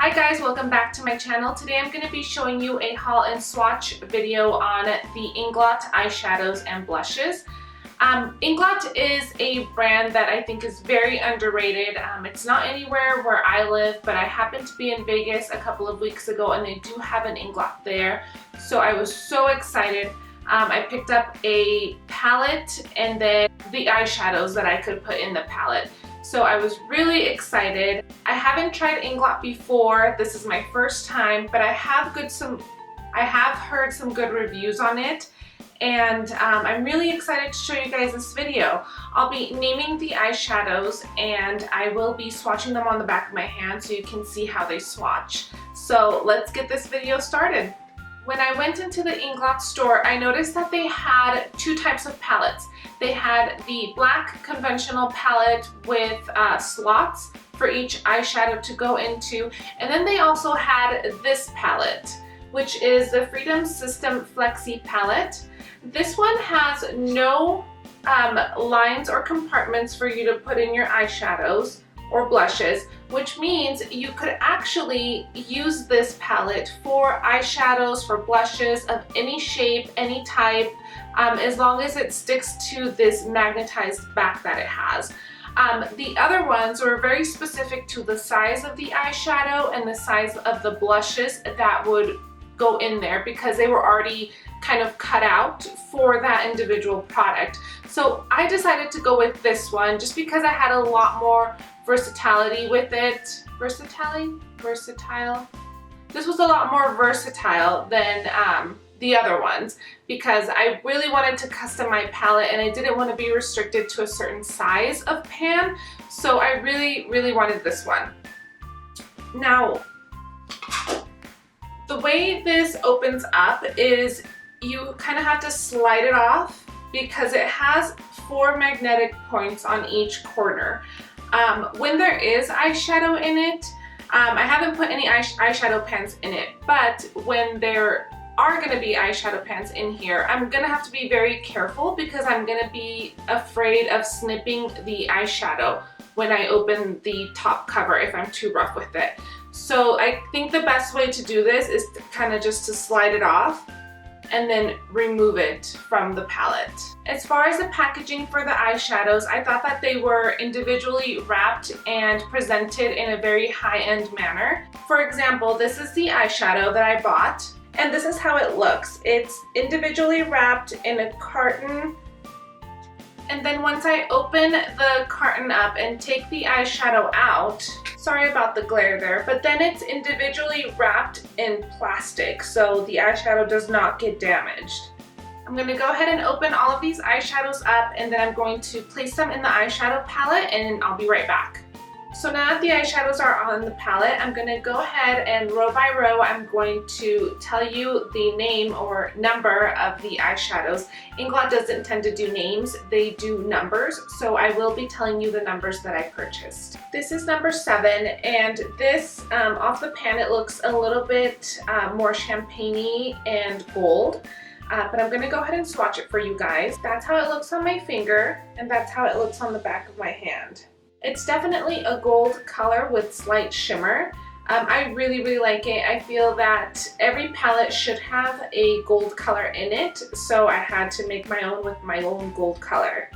Hi guys, welcome back to my channel. Today I'm going to be showing you a haul and swatch video on the Ingot eyeshadows and blushes. Ingot is a brand that I think is very underrated. It's not anywhere where I live, but I happened to be in Vegas a couple of weeks ago and they do have an Ingot there. So I was so excited. I picked up a palette and then the eyeshadows that I could put in the palette. So I was really excited. I haven't tried Ingot before. This is my first time, but I have heard some good reviews on it. And I'm really excited to show you guys this video. I'll be naming the eyeshadows and I will be swatching them on the back of my hand so you can see how they swatch. So let's get this video started. When I went into the Ingot store, I noticed that they had two types of palettes. They had the black conventional palette with slots for each eyeshadow to go into, and then they also had this palette, which is the Freedom System Flexi palette. This one has no lines or compartments for you to put in your eyeshadows or blushes, which means you could actually use this palette for eyeshadows, for blushes of any shape, any type, as long as it sticks to this magnetized back that it has. The other ones were very specific to the size of the eyeshadow and the size of the blushes that would go in there because they were already kind of cut out for that individual product. So I decided to go with this one just because I had a lot more versatility with it. Versatile? This was a lot more versatile than the other ones because I really wanted to custom my palette and I didn't want to be restricted to a certain size of pan. So I really wanted this one. Now, the way this opens up is you kind of have to slide it off because it has 4 magnetic points on each corner. When there is eyeshadow in it, I haven't put any eyeshadow pans in it, but when there are going to be eyeshadow pans in here, I'm going to have to be very careful because I'm going to be afraid of snipping the eyeshadow when I open the top cover if I'm too rough with it. So I think the best way to do this is to kind of just to slide it off and then remove it from the palette. As far as the packaging for the eyeshadows, I thought that they were individually wrapped and presented in a very high-end manner. For example, this is the eyeshadow that I bought, and this is how it looks. It's individually wrapped in a carton, and then once I open the carton up and take the eyeshadow out, sorry about the glare there, but then it's individually wrapped in plastic so the eyeshadow does not get damaged. I'm going to go ahead and open all of these eyeshadows up and then I'm going to place them in the eyeshadow palette and I'll be right back. So now that the eyeshadows are on the palette, I'm going to go ahead and row by row I'm going to tell you the name or number of the eyeshadows. Ingot doesn't tend to do names, they do numbers, so I will be telling you the numbers that I purchased. This is number 7, and this off the pan it looks a little bit more champagne-y and gold. But I'm going to go ahead and swatch it for you guys. That's how it looks on my finger, and that's how it looks on the back of my hand. It's definitely a gold color with slight shimmer. I really like it. I feel that every palette should have a gold color in it, so I had to make my own with my own gold color.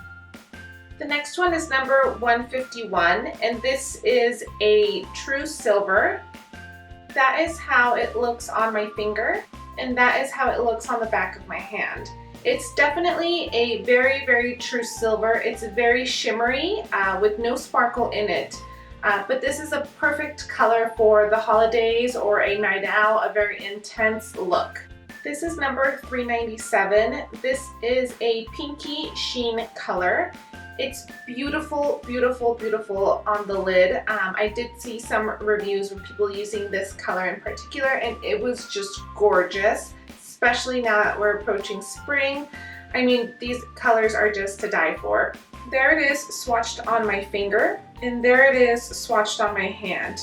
The next one is number 151, and this is a true silver. That is how it looks on my finger, and that is how it looks on the back of my hand. It's definitely a very true silver. It's very shimmery with no sparkle in it. But this is a perfect color for the holidays or a night out, a very intense look. This is number 397. This is a pinky sheen color. It's beautiful on the lid. I did see some reviews of people using this color in particular and it was just gorgeous. Especially now that we're approaching spring. I mean, these colors are just to die for. There it is swatched on my finger, and there it is swatched on my hand.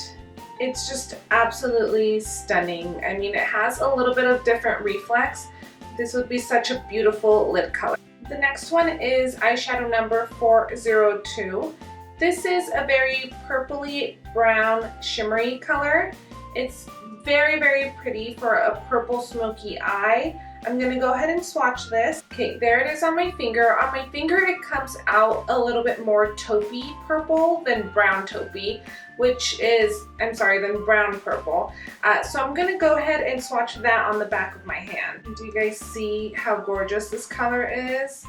It's just absolutely stunning. I mean, it has a little bit of different reflex. This would be such a beautiful lid color. The next one is eyeshadow number 402. This is a very purpley brown shimmery color. It's very, very pretty for a purple smoky eye. I'm gonna go ahead and swatch this. Okay, there it is on my finger. On my finger, it comes out a little bit more taupey purple than brown taupey, which is, I'm sorry, than brown purple. So I'm gonna go ahead and swatch that on the back of my hand. Do you guys see how gorgeous this color is?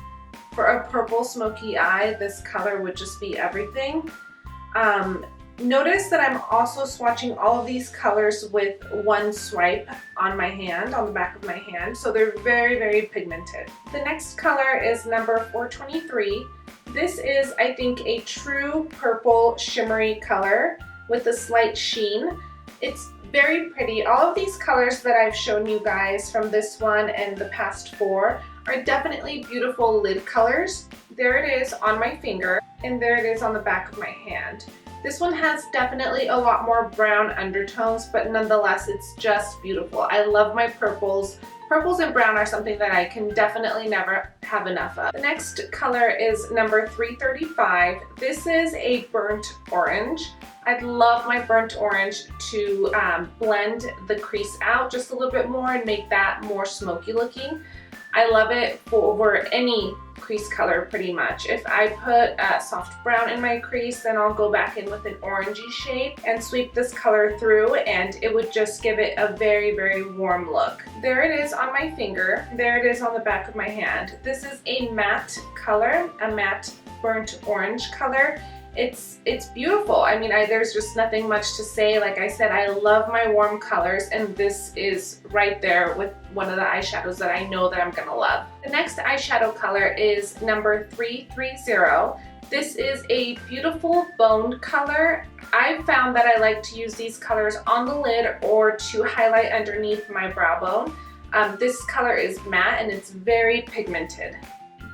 For a purple smoky eye, this color would just be everything. Notice that I'm also swatching all of these colors with one swipe on my hand, on the back of my hand, so they're very, very pigmented. The next color is number 423. This is, I think, a true purple shimmery color with a slight sheen. It's very pretty. All of these colors that I've shown you guys from this one and the past 4 are definitely beautiful lid colors. There it is on my finger, and there it is on the back of my hand. This one has definitely a lot more brown undertones, but nonetheless, it's just beautiful. I love my purples. Purples and brown are something that I can definitely never have enough of. The next color is number 335. This is a burnt orange. I'd love my burnt orange to blend the crease out just a little bit more and make that more smoky looking. I love it over any crease color pretty much. If I put a soft brown in my crease, then I'll go back in with an orangey shade and sweep this color through, and it would just give it a very, very warm look. There it is on my finger. There it is on the back of my hand. This is a matte color, a matte burnt orange color. It's beautiful. I mean, there's just nothing much to say. Like I said, I love my warm colors, and this is right there with one of the eyeshadows that I know that I'm gonna love. The next eyeshadow color is number 330. This is a beautiful boned color. I've found that I like to use these colors on the lid or to highlight underneath my brow bone. This color is matte and it's very pigmented.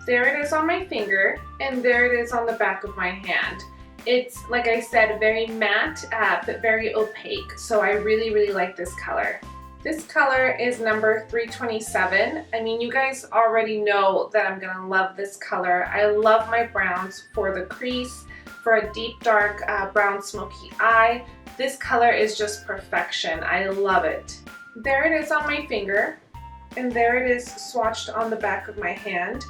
There it is on my finger, and there it is on the back of my hand. It's, like I said, very matte, but very opaque, so I really, really like this color. This color is number 327. I mean, you guys already know that I'm gonna love this color. I love my browns for the crease, for a deep, dark brown smoky eye. This color is just perfection. I love it. There it is on my finger, and there it is swatched on the back of my hand.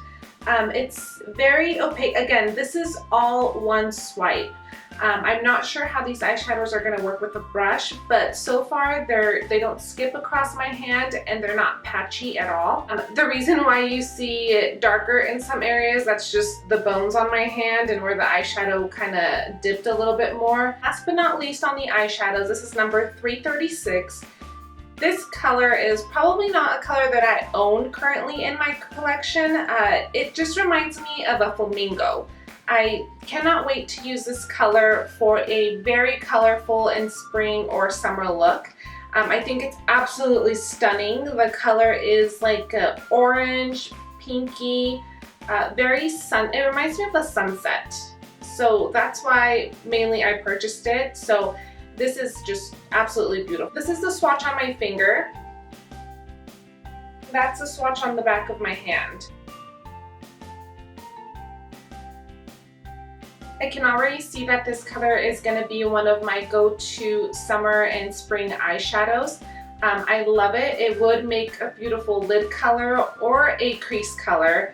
It's very opaque. Again, this is all one swipe. I'm not sure how these eyeshadows are going to work with a brush, but so far they don't skip across my hand and they're not patchy at all. The reason why you see it darker in some areas, that's just the bones on my hand and where the eyeshadow kind of dipped a little bit more. Last but not least on the eyeshadows, this is number 336. This color is probably not a color that I own currently in my collection. It just reminds me of a flamingo. I cannot wait to use this color for a very colorful and spring or summer look. I think it's absolutely stunning. The color is like orange, pinky, it reminds me of a sunset. So that's why mainly I purchased it. So this is just absolutely beautiful. This is the swatch on my finger. That's the swatch on the back of my hand. I can already see that this color is going to be one of my go-to summer and spring eyeshadows. I love it. It would make a beautiful lid color or a crease color.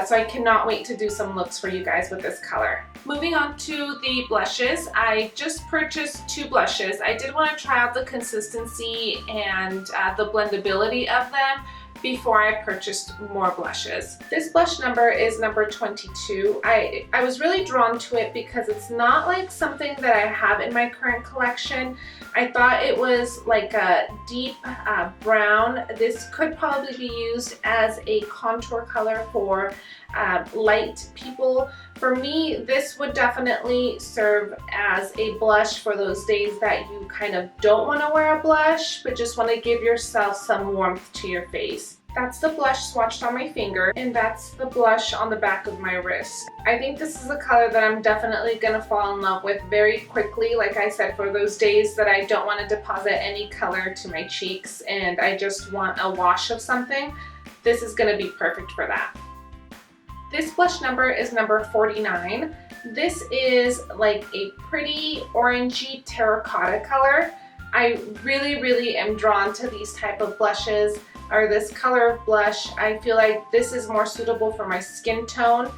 So I cannot wait to do some looks for you guys with this color. Moving on to the blushes, I just purchased 2 blushes. I did want to try out the consistency and the blendability of them before I purchased more blushes. This blush number is number 22. I was really drawn to it because it's not like something that I have in my current collection. I thought it was like a deep brown. This could probably be used as a contour color for light people. For me, this would definitely serve as a blush for those days that you kind of don't want to wear a blush, but just want to give yourself some warmth to your face. That's the blush swatched on my finger, and that's the blush on the back of my wrist. I think this is a color that I'm definitely going to fall in love with very quickly. Like I said, for those days that I don't want to deposit any color to my cheeks and I just want a wash of something, this is going to be perfect for that. This blush number is number 49. This is like a pretty orangey terracotta color. I really am drawn to these type of blushes, or this color of blush. I feel like this is more suitable for my skin tone.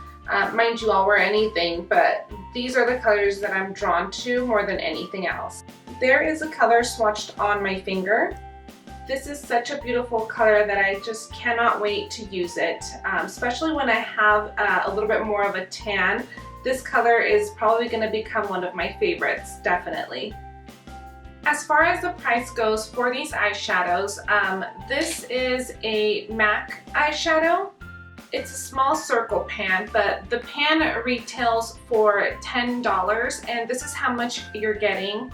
Mind you, I'll wear anything, but these are the colors that I'm drawn to more than anything else. There is a color swatched on my finger. This is such a beautiful color that I just cannot wait to use it, especially when I have a little bit more of a tan. This color is probably going to become one of my favorites, definitely. As far as the price goes for these eyeshadows, this is a MAC eyeshadow. It's a small circle pan, but the pan retails for $10, and this is how much you're getting.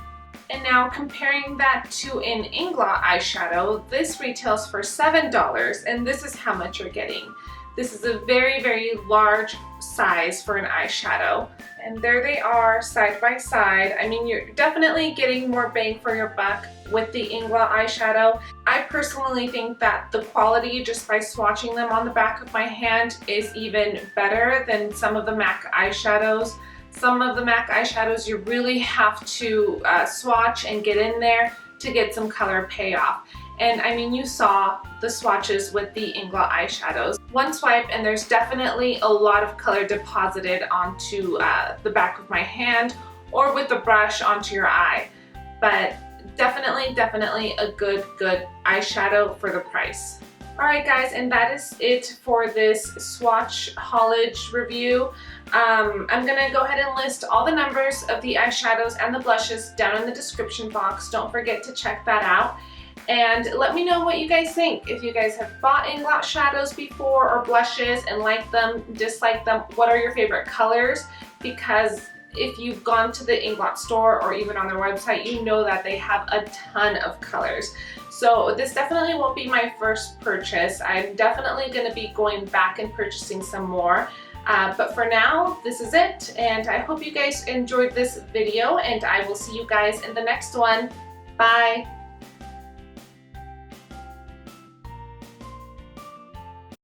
And now comparing that to an Ingot eyeshadow, this retails for $7, and this is how much you're getting. This is a very large size for an eyeshadow. And there they are side by side. I mean, you're definitely getting more bang for your buck with the Ingot eyeshadow. I personally think that the quality, just by swatching them on the back of my hand, is even better than some of the MAC eyeshadows. Some of the MAC eyeshadows you really have to swatch and get in there to get some color payoff. And I mean, you saw the swatches with the Ingot eyeshadows. One swipe and there's definitely a lot of color deposited onto the back of my hand, or with the brush onto your eye. But definitely a good eyeshadow for the price. Alright guys, and that is it for this Swatch Haulage review. I'm gonna go ahead and list all the numbers of the eyeshadows and the blushes down in the description box. Don't forget to check that out. And let me know what you guys think. If you guys have bought Ingot shadows before or blushes and like them, dislike them, what are your favorite colors? Because if you've gone to the Ingot store or even on their website, you know that they have a ton of colors. So this definitely won't be my first purchase. I'm definitely going to be going back and purchasing some more. But for now, this is it. And I hope you guys enjoyed this video, and I will see you guys in the next one. Bye!